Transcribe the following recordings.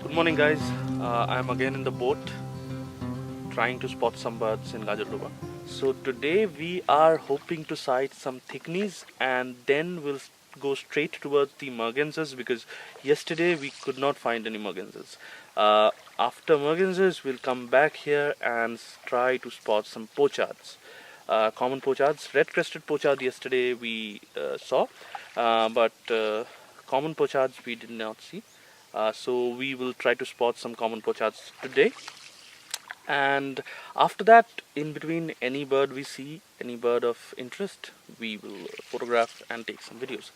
Good morning, guys. I am again in the boat trying to spot some birds in Gajaldoba. So today we are hoping to sight some thickneys and then we'll go straight towards the mergansers because yesterday we could not find any mergansers. After mergansers we'll come back here and try to spot some pochards. Common pochards, red-crested pochard yesterday we saw, but common pochards we did not see. So we will try to spot some common pochards today, and after that, in between any bird we see, any bird of interest, we will photograph and take some videos.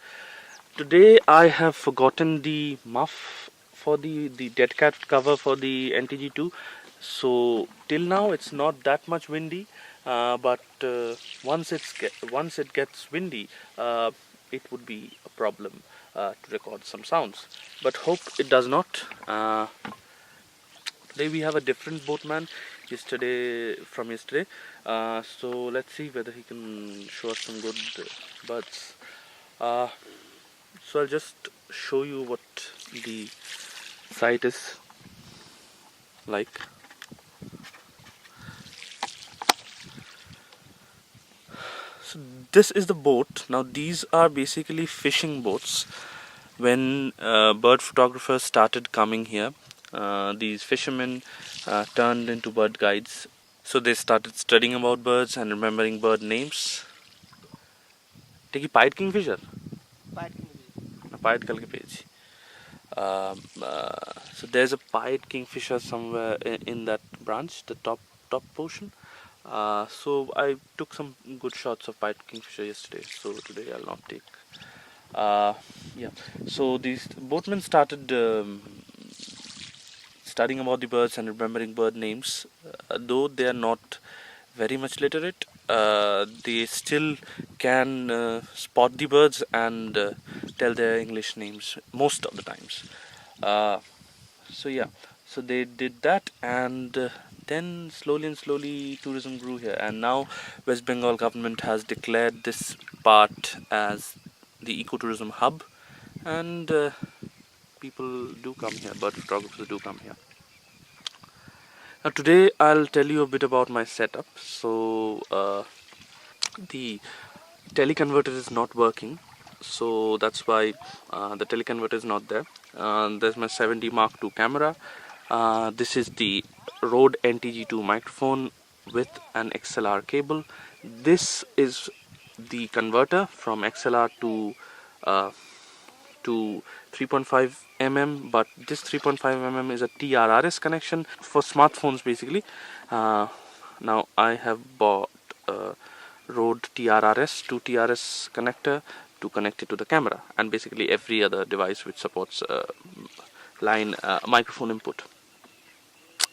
Today I have forgotten the muff for the dead cat cover for the NTG2, so till now it's not that much windy, but once it gets windy, it would be a problem to record some sounds, but hope it does not. Today we have a different boatman from yesterday, so let's see whether he can show us some good birds. So I'll just show you what the site is like. So this is the boat. Now these are basically fishing boats. When bird photographers started coming here, these fishermen turned into bird guides. So they started studying about birds and remembering bird names. Take a pied kingfisher. Pied page. So there's a pied kingfisher somewhere in that branch, the top portion. So I took some good shots of pied kingfisher yesterday. So today I'll not take. Yeah. So these boatmen started studying about the birds and remembering bird names. Though they are not very much literate, they still can spot the birds and tell their English names most of the times. So yeah, so they did that, and then slowly and slowly tourism grew here, and now West Bengal government has declared this part as the ecotourism hub, and people do come here, bird photographers do come here. Now today I'll tell you a bit about my setup. So the teleconverter is not working, so that's why the teleconverter is not there. There's my 70 Mark II camera. This is the Rode NTG2 microphone with an XLR cable. This is the converter from XLR to 3.5 mm, but this 3.5 mm is a TRRS connection for smartphones basically. Now I have bought a Rode TRRS 2 TRS connector to connect it to the camera and basically every other device which supports line microphone input.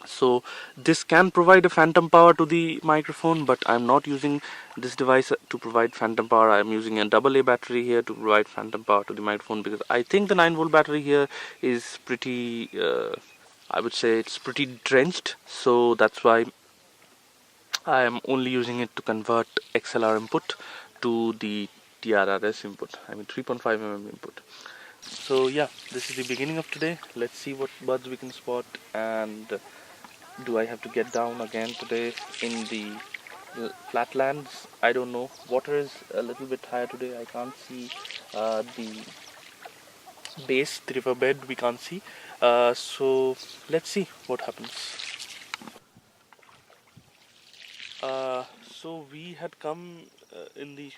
So this can provide a phantom power to the microphone, but I'm not using this device to provide phantom power. I'm using a AA battery here to provide phantom power to the microphone because I think the 9-volt battery here is pretty, I would say it's pretty drenched, so that's why I am only using it to convert XLR input to the TRRS input, I mean 3.5 mm input. So yeah, this is the beginning of today. Let's see what birds we can spot, and do I have to get down again today in the flatlands? I don't know. Water is a little bit higher today. I can't see the base, the riverbed we can't see. So let's see what happens. So we had come in the...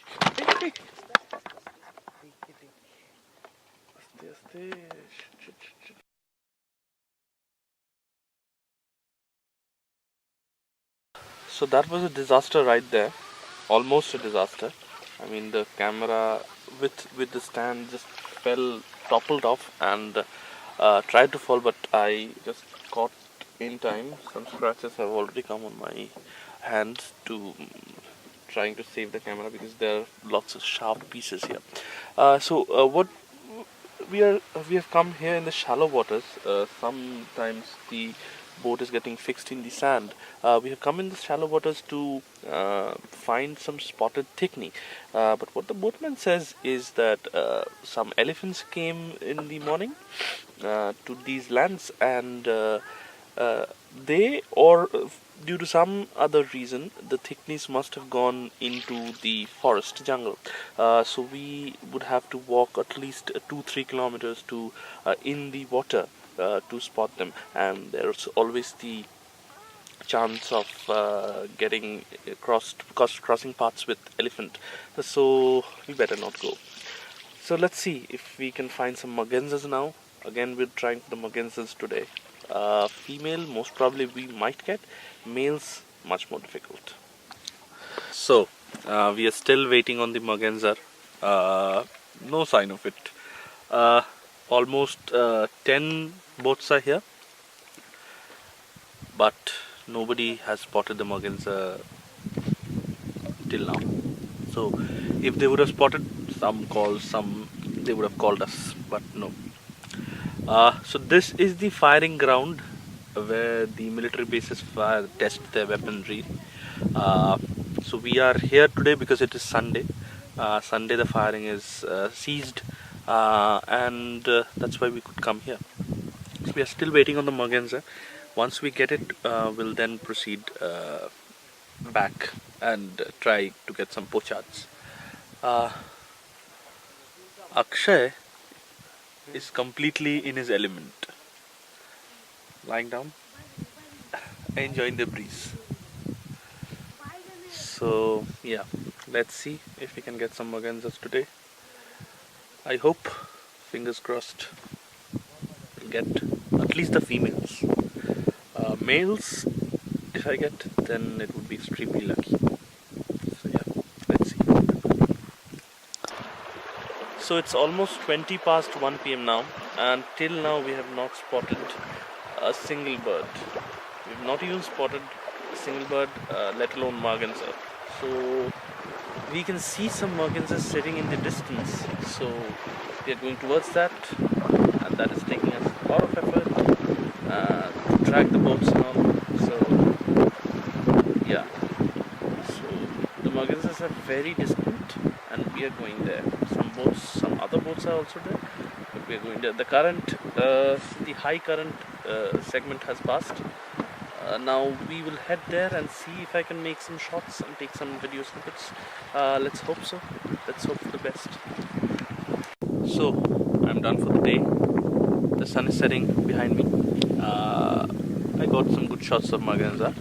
So that was a disaster right there, almost a disaster. I mean the camera with the stand just toppled off and tried to fall, but I just caught in time. Some scratches have already come on my hands to trying to save the camera because there are lots of sharp pieces here. So what we have come here in the shallow waters. Sometimes the boat is getting fixed in the sand. We have come in the shallow waters to find some spotted thickney. But what the boatman says is that some elephants came in the morning to these lands, and they, or due to some other reason, the thickness must have gone into the forest jungle. So we would have to walk at least 2-3 kilometers to in the water to spot them, and there's always the chance of getting crossing paths with elephant. So we better not go. So let's see if we can find some mergansers now. Again, we're trying for the mergansers today. Female, most probably we might get. Males, much more difficult. So we are still waiting on the merganser. No sign of it. Almost 10 boats are here, but nobody has spotted the merganser till now. So if they would have spotted, some they would have called us, but no. So this is the firing ground where the military bases test their weaponry. So we are here today because it is Sunday. Sunday the firing is ceased, and that's why we could come here. So we are still waiting on the merganser. Once we get it, we'll then proceed back and try to get some pochards. Akshay is completely in his element, lying down, enjoying the breeze. So yeah, let's see if we can get some mergansers today. I hope, fingers crossed, we'll get at least the females. Males, if I get, then it would be extremely lucky. So yeah, let's see. So it's almost 20 past 1 p.m. now, and till now we have not spotted a single bird. We've not even spotted a single bird, let alone merganser. So we can see some mergansers sitting in the distance. So we are going towards that, and that is taking us a lot of effort to track the boats and all. So yeah, so the mergansers are very distant, and we are going there. Some other boats are also there, but we are going there. The current, the high current segment has passed. Now we will head there and see if I can make some shots and take some video snippets. Let's hope so. Let's hope for the best. So I'm done for the day. The sun is setting behind me. I got some good shots of merganser,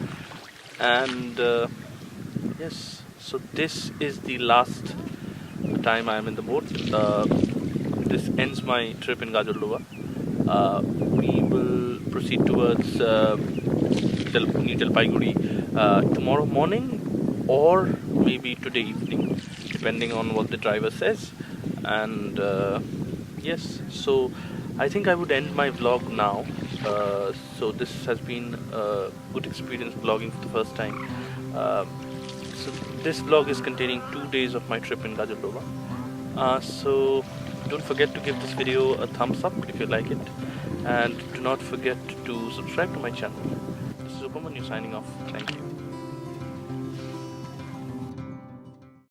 and yes, so this is the last time I am in the boat. This ends my trip in Gajaldoba. We will proceed towards New Jalpaiguri tomorrow morning, or maybe today evening, depending on what the driver says. And yes, so I think I would end my vlog now. So this has been a good experience vlogging for the first time. So this vlog is containing 2 days of my trip in Gajaldoba. So don't forget to give this video a thumbs up if you like it, and do not forget to subscribe to my channel. This is Upamanyu signing off. Thank you.